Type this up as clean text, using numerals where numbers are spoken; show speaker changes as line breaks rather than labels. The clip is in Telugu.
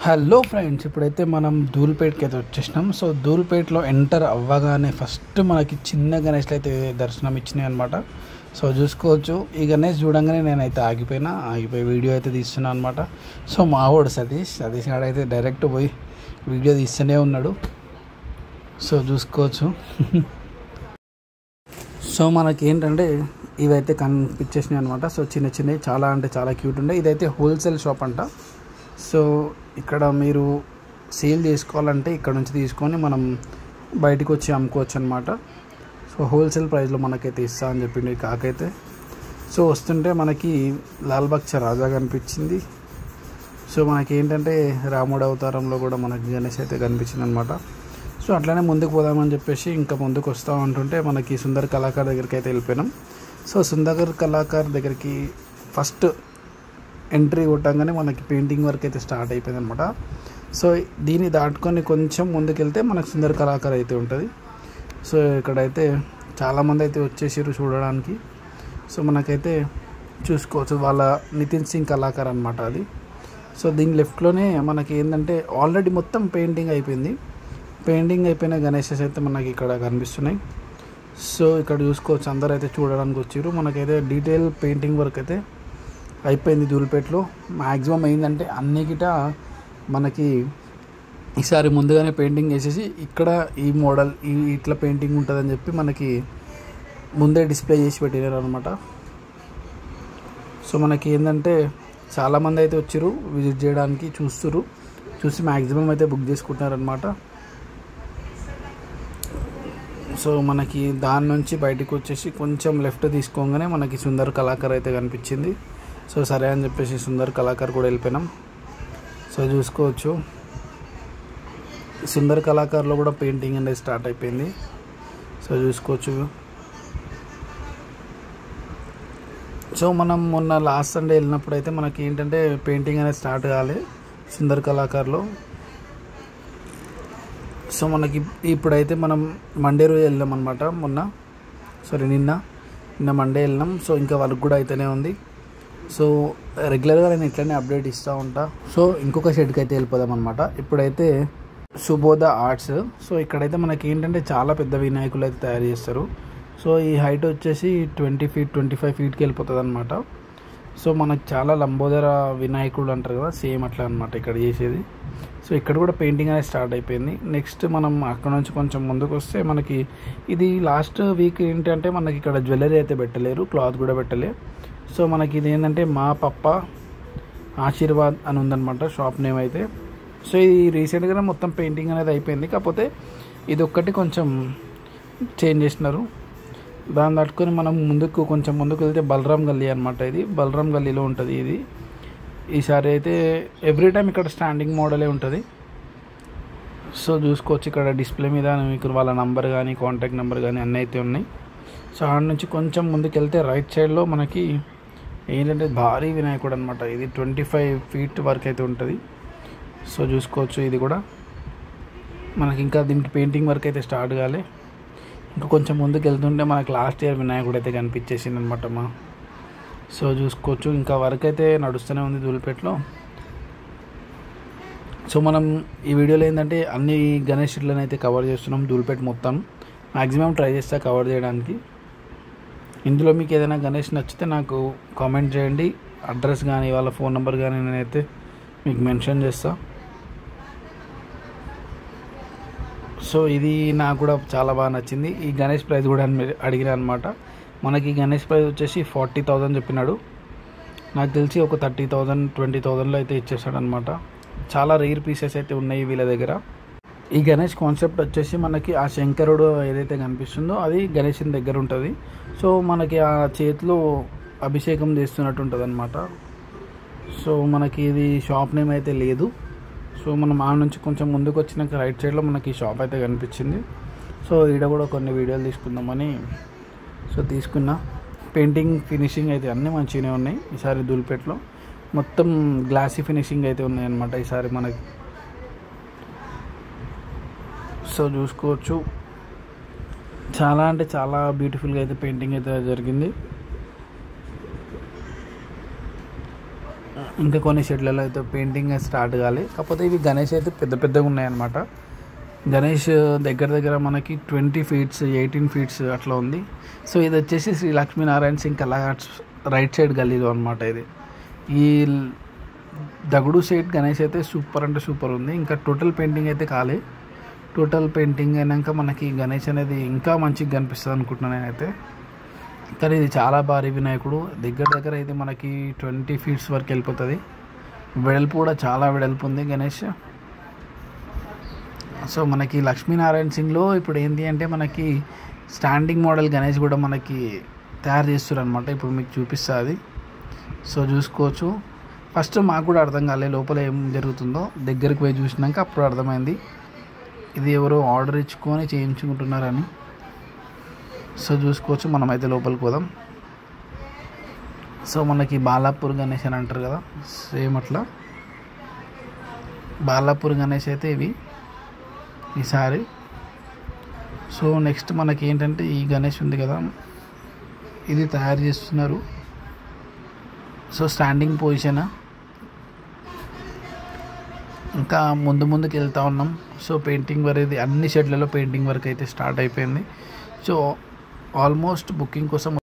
హలో ఫ్రెండ్స్, ఇప్పుడైతే మనం ధూల్పేట్కి అయితే వచ్చేసినాం. సో ధూల్పేట్లో ఎంటర్ అవ్వగానే ఫస్ట్ మనకి చిన్న గణేష్లు అయితే దర్శనం ఇచ్చినాయి అనమాట. సో చూసుకోవచ్చు, ఈ గణేష్ చూడంగానే నేనైతే ఆగిపోయి వీడియో అయితే తీస్తున్నాను అనమాట. సో మావాడు సతీష్ గాడైతే డైరెక్ట్ పోయి వీడియో తీస్తూనే ఉన్నాడు. సో చూసుకోవచ్చు. సో మనకి ఏంటంటే ఇవైతే కనిపించేసినాయి అనమాట. సో చిన్నవి చాలా అంటే చాలా క్యూట్ ఉండే. ఇదైతే హోల్సేల్ షాప్ అంట. సో ఇక్కడ మీరు సేల్ చేసుకోవాలంటే ఇక్కడ నుంచి తీసుకొని మనం బయటకు వచ్చి అమ్ముకోవచ్చు అనమాట. సో హోల్సేల్ ప్రైస్లో మనకైతే ఇస్తా అని చెప్పిండు ఈ కాకైతే. సో వస్తుంటే మనకి లాల్బాగ్ రాజా కనిపించింది. సో మనకి ఏంటంటే రాముడు అవతారంలో కూడా మనకి గణేష్ అయితే కనిపించింది అనమాట. సో అట్లనే ముందుకు పోదామని చెప్పేసి ఇంకా ముందుకు వస్తూ ఉంటుంటే మనకి సుందర్ కళాకార్ దగ్గరికి అయితే వెళ్ళిపోయినాం. సో సుందర్ కళాకార్ దగ్గరికి ఫస్ట్ ఎంట్రీ కొట్టంగానే మనకి పెయింటింగ్ వర్క్ అయితే స్టార్ట్ అయిపోయింది అనమాట. సో దీన్ని దాటుకొని కొంచెం ముందుకెళ్తే మనకు సుందర్ కళాకార్ అయితే ఉంటుంది. సో ఇక్కడైతే చాలామంది అయితే వచ్చేసారు చూడడానికి. సో మనకైతే చూసుకోవచ్చు, వాళ్ళ నితిన్ సింగ్ కళాకార్ అనమాట అది. సో దీని లెఫ్ట్లోనే మనకి ఏంటంటే ఆల్రెడీ మొత్తం పెయింటింగ్ అయిపోయిన గణేషెస్ అయితే మనకి ఇక్కడ కనిపిస్తున్నాయి. సో ఇక్కడ చూసుకోవచ్చు, అందరూ అయితే చూడడానికి వచ్చారు. మనకైతే డీటెయిల్ పెయింటింగ్ వర్క్ అయితే అయిపోయింది ధూల్పేట్లో. మ్యాక్సిమం ఏంటంటే అన్ని గిట మనకి ఈసారి ముందుగానే పెయింటింగ్ వేసేసి ఇక్కడ ఈ మోడల్ ఇట్లా పెయింటింగ్ ఉంటుందని చెప్పి మనకి ముందే డిస్ప్లే చేసి పెట్టినారు అనమాట. సో మనకి ఏంటంటే చాలామంది అయితే వచ్చారు విజిట్ చేయడానికి, చూసి మ్యాక్సిమం అయితే బుక్ చేసుకుంటున్నారనమాట. సో మనకి దాని నుంచి బయటకు వచ్చేసి కొంచెం లెఫ్ట్ తీసుకోగానే మనకి సుందర్ కళాకార్ అయితే కనిపించింది. సో సరే అని చెప్పేసి సుందర్ కళాకార్ కూడా వెళ్ళిపోయినాం. సో చూసుకోవచ్చు, సుందర్ కళాకార్లో కూడా పెయింటింగ్ అనేది స్టార్ట్ అయిపోయింది. సో చూసుకోవచ్చు. సో మనం మొన్న లాస్ట్ సండే వెళ్ళినప్పుడు అయితే మనకి ఏంటంటే పెయింటింగ్ అనేది స్టార్ట్ కాలే సుందర్ కళాకార్లో. సో మనకి ఇప్పుడైతే మనం మండే రోజు వెళ్ళాం అనమాట. నిన్న మండే వెళ్ళినాం. సో ఇంకా వర్క్ కూడా అయితేనే ఉంది. సో రెగ్యులర్గా నేను ఇట్లనే అప్డేట్ ఇస్తూ ఉంటా. సో ఇంకొక షెడ్కి అయితే వెళ్ళిపోదాం అనమాట. ఇప్పుడైతే సుబోధ ఆర్ట్స్. సో ఇక్కడైతే మనకి ఏంటంటే చాలా పెద్ద వినాయకులు అయితే తయారు చేస్తారు. సో ఈ హైట్ వచ్చేసి 20 feet 25 feetకి వెళ్ళిపోతుంది అనమాట. సో మనకు చాలా లంబోదర వినాయకుడు అంటారు కదా, సేమ్ అట్లా అనమాట ఇక్కడ చేసేది. సో ఇక్కడ కూడా పెయింటింగ్ అనేది స్టార్ట్ అయిపోయింది. నెక్స్ట్ మనం అక్కడ నుంచి కొంచెం ముందుకు వస్తే మనకి ఇది లాస్ట్ వీక్ ఏంటంటే మనకి ఇక్కడ జ్యువెలరీ అయితే పెట్టలేరు, క్లాత్ కూడా పెట్టలేరు. సో మనకి ఇది ఏంటంటే మా పప్ప ఆశీర్వాద్ అని ఉందన్నమాట షాప్ నేమ్ అయితే. సో ఇది రీసెంట్గానే మొత్తం పెయింటింగ్ అనేది అయిపోయింది, కాకపోతే ఇది ఒక్కటి కొంచెం చేంజ్ చేసినారు. దాన్ని తట్టుకొని మనం కొంచెం ముందుకు వెళ్తే బలరాం గల్లీ అనమాట. ఇది బలరాం గల్లీలో ఉంటుంది ఇది. ఈసారి అయితే ఎవ్రీ టైం ఇక్కడ స్టాండింగ్ మోడలే ఉంటుంది. సో చూసుకోవచ్చు, ఇక్కడ డిస్ప్లే మీద మీకు వాళ్ళ నంబర్ కానీ కాంటాక్ట్ నెంబర్ కానీ అన్నీ అయితే ఉన్నాయి. సో ఆడ నుంచి కొంచెం ముందుకు వెళ్తే రైట్ సైడ్లో మనకి ఏంటంటే భారీ వినాయకుడు అనమాట. ఇది 25 feet వరకు అయితే ఉంటుంది. సో చూసుకోవచ్చు, ఇది కూడా మనకి ఇంకా దీనికి పెయింటింగ్ వర్క్ అయితే స్టార్ట్ కాలే. ఇంకా కొంచెం ముందుకు వెళ్తుంటే మనకు లాస్ట్ ఇయర్ వినాయకుడు అయితే కనిపించేసింది అనమాట సో చూసుకోవచ్చు, ఇంకా వర్క్ అయితే నడుస్తూనే ఉంది ధూల్పేట్లో. సో మనం ఈ వీడియోలో ఏంటంటే అన్ని గణేష్ షెడ్లను అయితే కవర్ చేస్తున్నాం ధూల్పేట్ మొత్తం. మ్యాక్సిమం ట్రై చేస్తా కవర్ చేయడానికి. ఇందులో మీకు ఏదైనా గణేష్ నచ్చితే నాకు కామెంట్ చేయండి. అడ్రస్ కానీ వాళ్ళ ఫోన్ నెంబర్ కానీ నేనైతే మీకు మెన్షన్ చేస్తా. సో ఇది నాకు కూడా చాలా బాగా నచ్చింది. ఈ గణేష్ ప్రైస్ కూడా అడిగిన అనమాట. మనకి గణేష్ ప్రైస్ వచ్చేసి 40,000 చెప్పినాడు. నాకు తెలిసి ఒక 30,000 20,000లో అయితే ఇచ్చేసాడు అనమాట. చాలా రేర్ పీసెస్ అయితే ఉన్నాయి వీళ్ళ దగ్గర. ఈ గణేష్ కాన్సెప్ట్ వచ్చేసి మనకి ఆ శంకరుడు ఏదైతే కనిపిస్తుందో అది గణేషుని దగ్గర ఉంటుంది. సో మనకి ఆ చేతిలో అభిషేకం చేస్తున్నట్టు ఉంటుంది అనమాట. సో మనకి ఇది షాప్ నేమ్ అయితే లేదు. సో మనం ఆ నుంచి కొంచెం ముందుకు వచ్చినాక రైట్ సైడ్లో మనకి షాప్ అయితే కనిపించింది. సో ఈడ కూడా కొన్ని వీడియోలు తీసుకుందామని తీసుకున్నా. పెయింటింగ్ ఫినిషింగ్ అయితే అన్నీ మంచిగానే ఉన్నాయి ఈసారి ధూల్పేట్లో. మొత్తం గ్లాసీ ఫినిషింగ్ అయితే ఉన్నాయి అనమాట ఈసారి మనకి. సో చూసుకోవచ్చు, చాలా అంటే చాలా బ్యూటిఫుల్గా అయితే పెయింటింగ్ అయితే జరిగింది. ఇంకా కొన్ని షెడ్లలో అయితే పెయింటింగ్ స్టార్ట్ కావాలి. కాకపోతే ఇవి గణేష్ అయితే పెద్ద పెద్దగా ఉన్నాయన్నమాట. గణేష్ దగ్గర దగ్గర మనకి 20 ఫీట్స్ 18 ఫీట్స్ అట్లా ఉంది. సో ఇది వచ్చేసి శ్రీ లక్ష్మీనారాయణ సింగ్ కళాఘాట్ రైట్ సైడ్ గల్లీలో అనమాట. ఇది ఈ దగుడు సైడ్ గణేష్ అయితే సూపర్ అంటే సూపర్ ఉంది. ఇంకా టోటల్ పెయింటింగ్ అయితే కాలే. టోటల్ పెయింటింగ్ అయినాక మనకి గణేష్ అనేది ఇంకా మంచిగా కనిపిస్తుంది అనుకుంటున్నాను నేనైతే. కానీ ఇది చాలా భారీ వినాయకుడు. దగ్గర దగ్గర అయితే మనకి 20 ఫీట్స్ వరకు వెళ్ళిపోతుంది. వెడల్పు కూడా చాలా వెడల్పు ఉంది గణేష్. సో మనకి లక్ష్మీనారాయణ సింగ్లో ఇప్పుడు ఏంటి అంటే మనకి స్టాండింగ్ మోడల్ గణేష్ కూడా మనకి తయారు చేస్తారు అనమాట. ఇప్పుడు మీకు చూపిస్తుంది. సో చూసుకోవచ్చు. ఫస్ట్ మాకు కూడా అర్థం కాలేదు లోపల ఏం జరుగుతుందో. దగ్గరికి పోయి చూసినాక అప్పుడు అర్థమైంది ఇది ఎవరో ఆర్డర్ ఇచ్చుకొని చేయించుకుంటున్నారని. సో చూసుకోవచ్చు. మనమైతే లోపలికి పోదాం. సో మనకి బాలాపూర్ గణేష్ అని అంటారు కదా, సేమ్ అట్లా బాలాపూర్ గణేష్ అయితే ఇవి ఈసారి. సో నెక్స్ట్ మనకి ఏంటంటే ఈ గణేష్ ఉంది కదా, ఇది తయారు చేస్తున్నారు. So standing position. ఇంకా ముందుకు వెళ్తూ ఉన్నాం. సో పెయింటింగ్ వర్క్ ఇది అన్ని షెడ్లలో పెయింటింగ్ వర్క్ అయితే స్టార్ట్ అయిపోయింది. సో ఆల్మోస్ట్ బుకింగ్ కోసం